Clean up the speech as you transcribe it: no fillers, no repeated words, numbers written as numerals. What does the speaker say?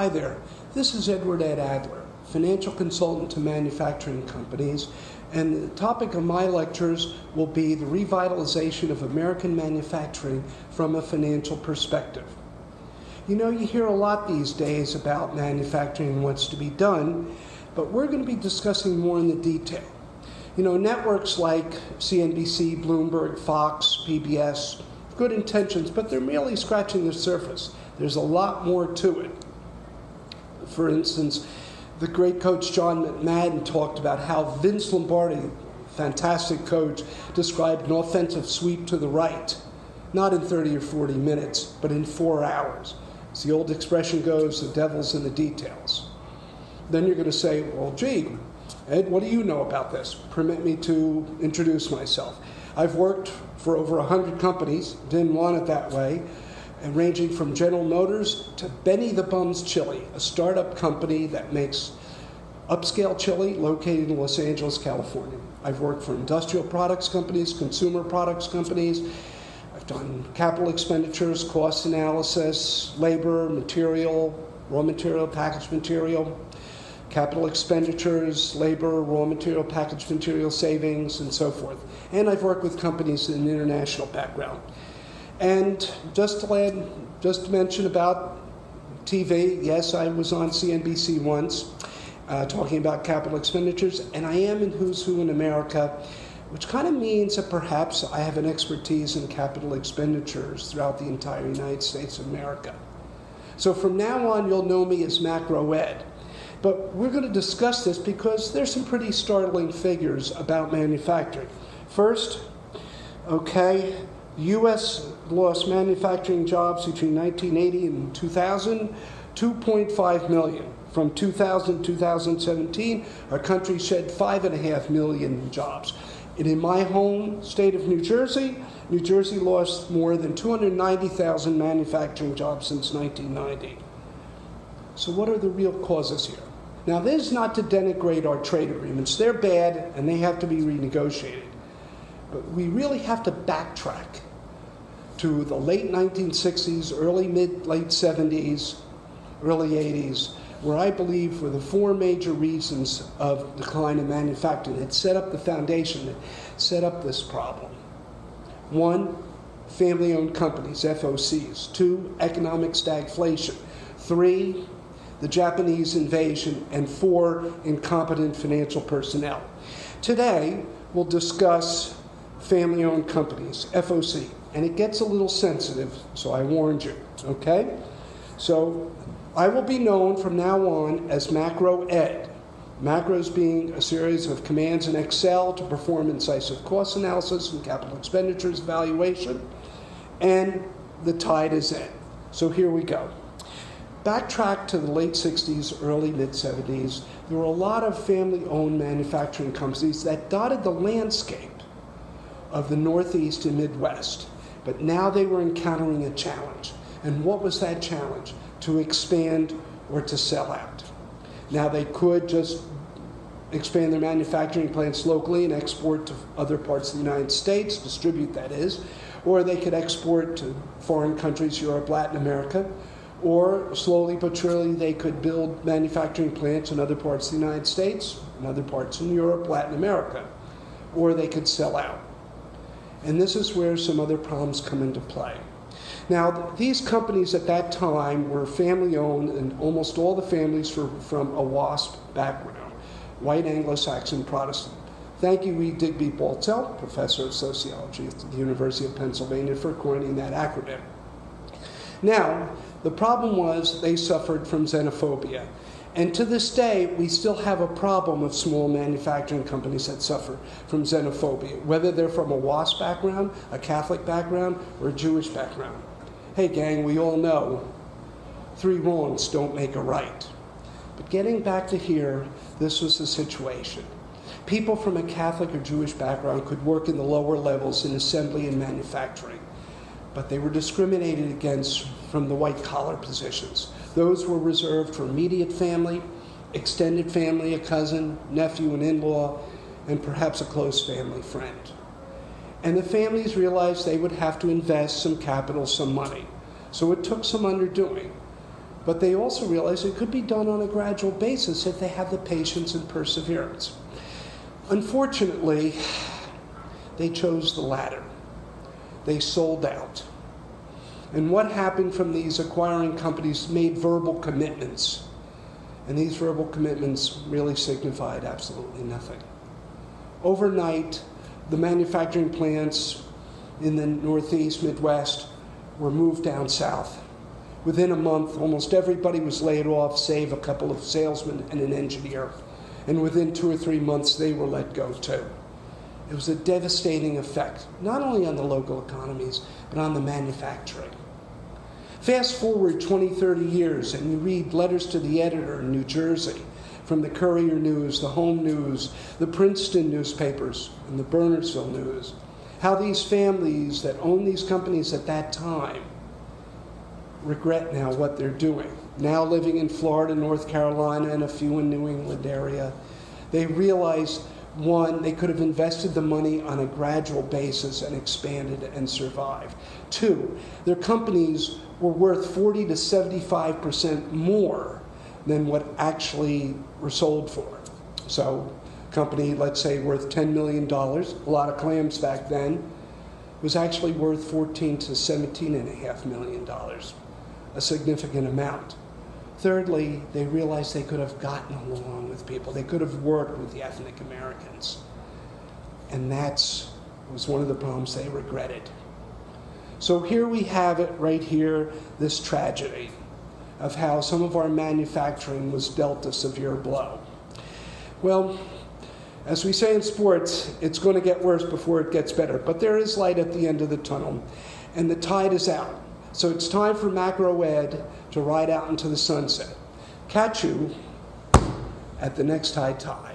Hi there, this is Edward Ed Adler, financial consultant to manufacturing companies, and the topic of my lectures will be the revitalization of American manufacturing from a financial perspective. You know, you hear a lot these days about manufacturing and what's to be done, but we're going to be discussing more in the detail. You know, networks like CNBC, Bloomberg, Fox, PBS, good intentions, but they're merely scratching the surface. There's a lot more to it. For instance, the great coach John McMadden talked about how Vince Lombardi, fantastic coach, described an offensive sweep to the right, not in 30 or 40 minutes, but in 4 hours. As the old expression goes, the devil's in the details. Then you're going to say, well, gee, Ed, what do you know about this? Permit me to introduce myself. I've worked for over 100 companies, didn't want it that way, and ranging from General Motors to Benny the Bum's Chili, a startup company that makes upscale chili located in Los Angeles, California. I've worked for industrial products companies, consumer products companies. I've done capital expenditures, cost analysis, labor, material, raw material, packaged material, capital expenditures, labor, raw material, packaged material savings, and so forth. And I've worked with companies in an international background. And just to mention about TV, yes, I was on CNBC once talking about capital expenditures, and I am in Who's Who in America, which kind of means that perhaps I have an expertise in capital expenditures throughout the entire United States of America. So from now on, you'll know me as Macro Ed. But we're going to discuss this because there's some pretty startling figures about manufacturing. First, okay, the U.S. lost manufacturing jobs between 1980 and 2000, 2.5 million. From 2000 to 2017, our country shed 5.5 million jobs. And in my home state of New Jersey lost more than 290,000 manufacturing jobs since 1990. So what are the real causes here? Now, this is not to denigrate our trade agreements. They're bad, and they have to be renegotiated. But we really have to backtrack to the late 1960s, late 70s, early 80s, where I believe were the four major reasons of decline in manufacturing. It set up the foundation, it set up this problem. 1, family-owned companies, FOCs. 2, economic stagflation. 3, the Japanese invasion. And 4, incompetent financial personnel. Today, we'll discuss family-owned companies, FOC. And it gets a little sensitive, so I warned you, okay? So I will be known from now on as Macro Ed. Macros being a series of commands in Excel to perform incisive cost analysis and capital expenditures evaluation. And the tide is in. So here we go. Backtrack to the late 60s, early mid-70s. There were a lot of family-owned manufacturing companies that dotted the landscape of the Northeast and Midwest. But now they were encountering a challenge. And what was that challenge? To expand or to sell out. Now they could just expand their manufacturing plants locally and export to other parts of the United States, distribute that is, or they could export to foreign countries, Europe, Latin America, or slowly but surely they could build manufacturing plants in other parts of the United States, in other parts in Europe, Latin America, or they could sell out. And this is where some other problems come into play. Now, these companies at that time were family-owned, and almost all the families were from a WASP background, white Anglo-Saxon Protestant. Thank you, E. Digby Baltzell, professor of sociology at the University of Pennsylvania, for coining that acronym. Now, the problem was they suffered from xenophobia. And to this day, we still have a problem of small manufacturing companies that suffer from xenophobia, whether they're from a WASP background, a Catholic background, or a Jewish background. Hey, gang, we all know 3 wrongs don't make a right. But getting back to here, this was the situation. People from a Catholic or Jewish background could work in the lower levels in assembly and manufacturing, but they were discriminated against from the white-collar positions. Those were reserved for immediate family, extended family, a cousin, nephew, and in-law, and perhaps a close family friend. And the families realized they would have to invest some capital, some money. So it took some underdoing. But they also realized it could be done on a gradual basis if they had the patience and perseverance. Unfortunately, they chose the latter. They sold out. And what happened from these acquiring companies made verbal commitments. And these verbal commitments really signified absolutely nothing. Overnight, the manufacturing plants in the Northeast, Midwest, were moved down south. Within a month, almost everybody was laid off, save a couple of salesmen and an engineer. And within 2 or 3 months, they were let go too. It was a devastating effect, not only on the local economies, but on the manufacturing. Fast forward 20, 30 years, and you read letters to the editor in New Jersey, from the Courier News, the Home News, the Princeton newspapers, and the Bernardsville News, how these families that owned these companies at that time regret now what they're doing. Now living in Florida, North Carolina, and a few in New England area, they realize, one, they could have invested the money on a gradual basis and expanded and survived. Two, their companies were worth 40 to 75% more than what actually were sold for. So a company, let's say, worth $10 million, a lot of clams back then, was actually worth $14 to $17.5 million, a significant amount. Thirdly, they realized they could have gotten along with people. They could have worked with the ethnic Americans. And that was one of the problems they regretted. So here we have it right here, this tragedy of how some of our manufacturing was dealt a severe blow. Well, as we say in sports, it's going to get worse before it gets better. But there is light at the end of the tunnel, and the tide is out. So it's time for Macro Ed to ride out into the sunset. Catch you at the next high tide.